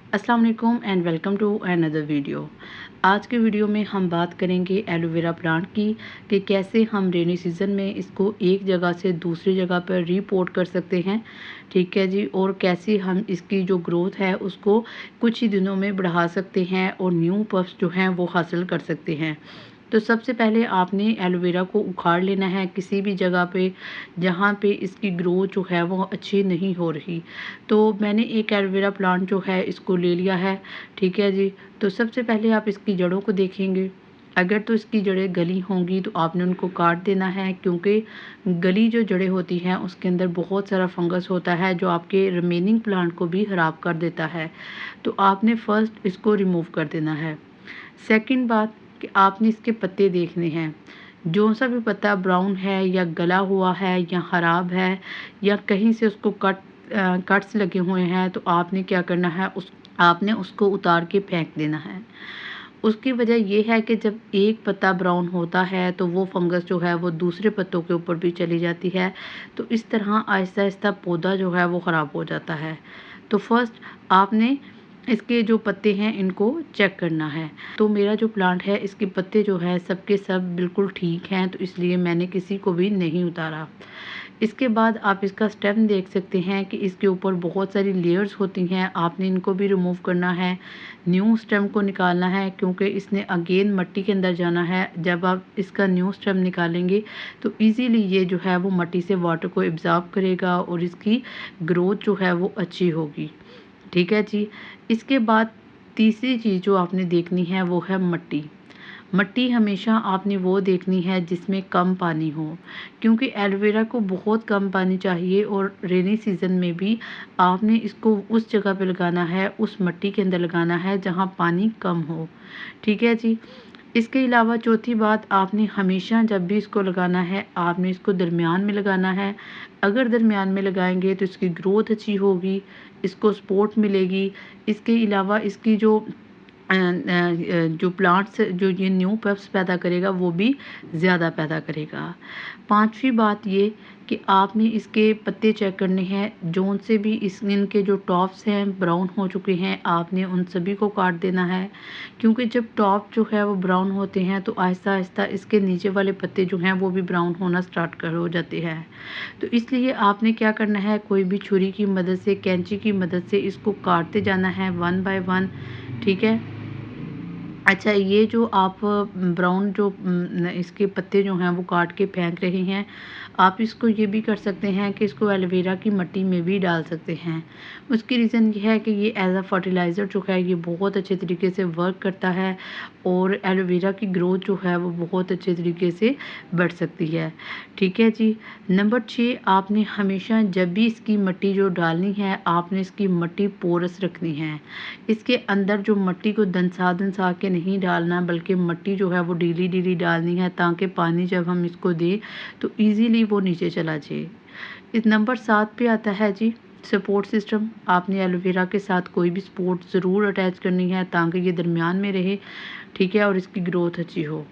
अस्सलाम वालेकुम and welcome to another video. आज के वीडियो में हम बात करेंगे एलोवेरा प्लांट की कि कैसे हम रेनी सीज़न में इसको एक जगह से दूसरी जगह पर रीपोर्ट कर सकते हैं। ठीक है जी। और कैसे हम इसकी जो ग्रोथ है उसको कुछ ही दिनों में बढ़ा सकते हैं और न्यू पफ्स जो हैं वो हासिल कर सकते हैं। तो सबसे पहले आपने एलोवेरा को उखाड़ लेना है किसी भी जगह पे जहाँ पे इसकी ग्रोथ जो है वो अच्छी नहीं हो रही। तो मैंने एक एलोवेरा प्लांट जो है इसको ले लिया है। ठीक है जी। तो सबसे पहले आप इसकी जड़ों को देखेंगे। अगर तो इसकी जड़ें गली होंगी तो आपने उनको काट देना है, क्योंकि गली जो जड़ें होती हैं उसके अंदर बहुत सारा फंगस होता है जो आपके रिमेनिंग प्लांट को भी ख़राब कर देता है। तो आपने फ़र्स्ट इसको रिमूव कर देना है। सेकंड बात कि आपने इसके पत्ते देखने हैं। जो सा भी पत्ता ब्राउन है या गला हुआ है या ख़राब है या कहीं से उसको कट्स लगे हुए हैं, तो आपने क्या करना है, आपने उसको उतार के फेंक देना है। उसकी वजह ये है कि जब एक पत्ता ब्राउन होता है तो वो फंगस जो है वो दूसरे पत्तों के ऊपर भी चली जाती है। तो इस तरह आहिस्ता आहिस्ता पौधा जो है वो ख़राब हो जाता है। तो फर्स्ट आपने इसके जो पत्ते हैं इनको चेक करना है। तो मेरा जो प्लांट है इसके पत्ते जो है सब के सब बिल्कुल ठीक हैं, तो इसलिए मैंने किसी को भी नहीं उतारा। इसके बाद आप इसका स्टेम देख सकते हैं कि इसके ऊपर बहुत सारी लेयर्स होती हैं, आपने इनको भी रिमूव करना है। न्यू स्टेम को निकालना है क्योंकि इसने अगेन मिट्टी के अंदर जाना है। जब आप इसका न्यू स्टेम निकालेंगे तो इजीली ये जो है वो मिट्टी से वाटर को एब्जॉर्ब करेगा और इसकी ग्रोथ जो है वो अच्छी होगी। ठीक है जी। इसके बाद तीसरी चीज़ जो आपने देखनी है वो है मिट्टी। मिट्टी हमेशा आपने वो देखनी है जिसमें कम पानी हो, क्योंकि एलोवेरा को बहुत कम पानी चाहिए और रेनी सीज़न में भी आपने इसको उस जगह पे लगाना है, उस मिट्टी के अंदर लगाना है जहाँ पानी कम हो। ठीक है जी। इसके अलावा चौथी बात, आपने हमेशा जब भी इसको लगाना है आपने इसको दरमियान में लगाना है। अगर दरमियान में लगाएंगे तो इसकी ग्रोथ अच्छी होगी, इसको सपोर्ट मिलेगी। इसके अलावा इसकी जो प्लांट्स जो ये न्यू पफ्स पैदा करेगा वो भी ज़्यादा पैदा करेगा। पांचवी बात ये कि आपने इसके पत्ते चेक करने हैं, जोन से भी इनके जो टॉप्स हैं ब्राउन हो चुके हैं, आपने उन सभी को काट देना है। क्योंकि जब टॉप जो है वो ब्राउन होते हैं तो आहिस्ता आहिस्ता इसके नीचे वाले पत्ते जो हैं वो भी ब्राउन होना स्टार्ट कर हो जाते हैं। तो इसलिए आपने क्या करना है, कोई भी छुरी की मदद से, कैंची की मदद से इसको काटते जाना है वन बाय वन। ठीक है। अच्छा, ये जो आप ब्राउन जो इसके पत्ते जो हैं वो काट के फेंक रहे हैं, आप इसको ये भी कर सकते हैं कि इसको एलोवेरा की मिट्टी में भी डाल सकते हैं। उसकी रीज़न ये है कि ये एज़ अ फर्टिलाइज़र जो है ये बहुत अच्छे तरीके से वर्क करता है और एलोवेरा की ग्रोथ जो है वो बहुत अच्छे तरीके से बढ़ सकती है। ठीक है जी। नंबर 6, आपने हमेशा जब भी इसकी मिट्टी जो डालनी है, आपने इसकी मिट्टी पोरस रखनी है। इसके अंदर जो मिट्टी को दनसा दनसा के नहीं डालना, बल्कि मिट्टी जो है वो ढीली ढीली डालनी है, ताकि पानी जब हम इसको दें तो इजीली वो नीचे चला जाए। इस नंबर 7 पे आता है जी सपोर्ट सिस्टम। आपने एलोवेरा के साथ कोई भी सपोर्ट ज़रूर अटैच करनी है ताकि ये दरमियान में रहे। ठीक है। और इसकी ग्रोथ अच्छी हो।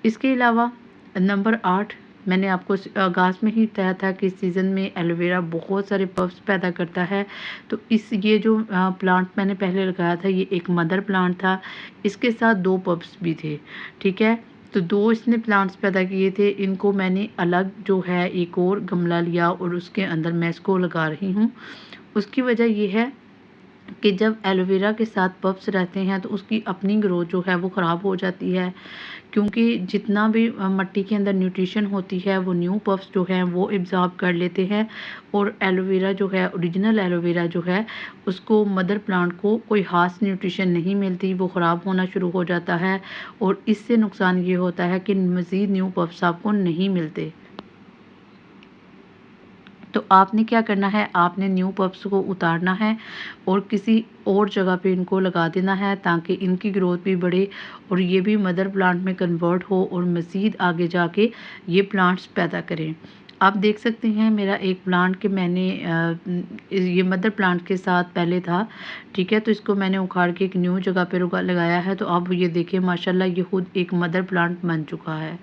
इसके अलावा नंबर 8, मैंने आपको आगाज़ में ही बताया था कि इस सीज़न में एलोवेरा बहुत सारे पफ्स पैदा करता है। तो ये जो प्लांट मैंने पहले लगाया था ये एक मदर प्लांट था, इसके साथ 2 पफ्स भी थे। ठीक है। तो 2 इसने प्लांट्स पैदा किए थे, इनको मैंने अलग जो है एक और गमला लिया और उसके अंदर मैं इसको लगा रही हूँ। उसकी वजह ये है कि जब एलोवेरा के साथ पफ्स रहते हैं तो उसकी अपनी ग्रोथ जो है वो ख़राब हो जाती है, क्योंकि जितना भी मिट्टी के अंदर न्यूट्रिशन होती है वो न्यू पफ्स जो हैं वो एब्ज़ॉर्ब कर लेते हैं और एलोवेरा जो है, ओरिजिनल एलोवेरा जो है, उसको मदर प्लांट को कोई ख़ास न्यूट्रिशन नहीं मिलती, वो ख़राब होना शुरू हो जाता है और इससे नुकसान ये होता है कि मज़ीद न्यू पफ्स आपको नहीं मिलते। तो आपने क्या करना है, आपने न्यू पप्स को उतारना है और किसी और जगह पे इनको लगा देना है ताकि इनकी ग्रोथ भी बढ़े और ये भी मदर प्लांट में कन्वर्ट हो और मज़ीद आगे जाके ये प्लांट्स पैदा करें। आप देख सकते हैं मेरा एक प्लांट के मैंने ये मदर प्लांट के साथ पहले था। ठीक है। तो इसको मैंने उखाड़ के एक न्यू जगह पे लगाया है। तो अब ये देखिए माशाल्लाह ये खुद एक मदर प्लांट बन चुका है।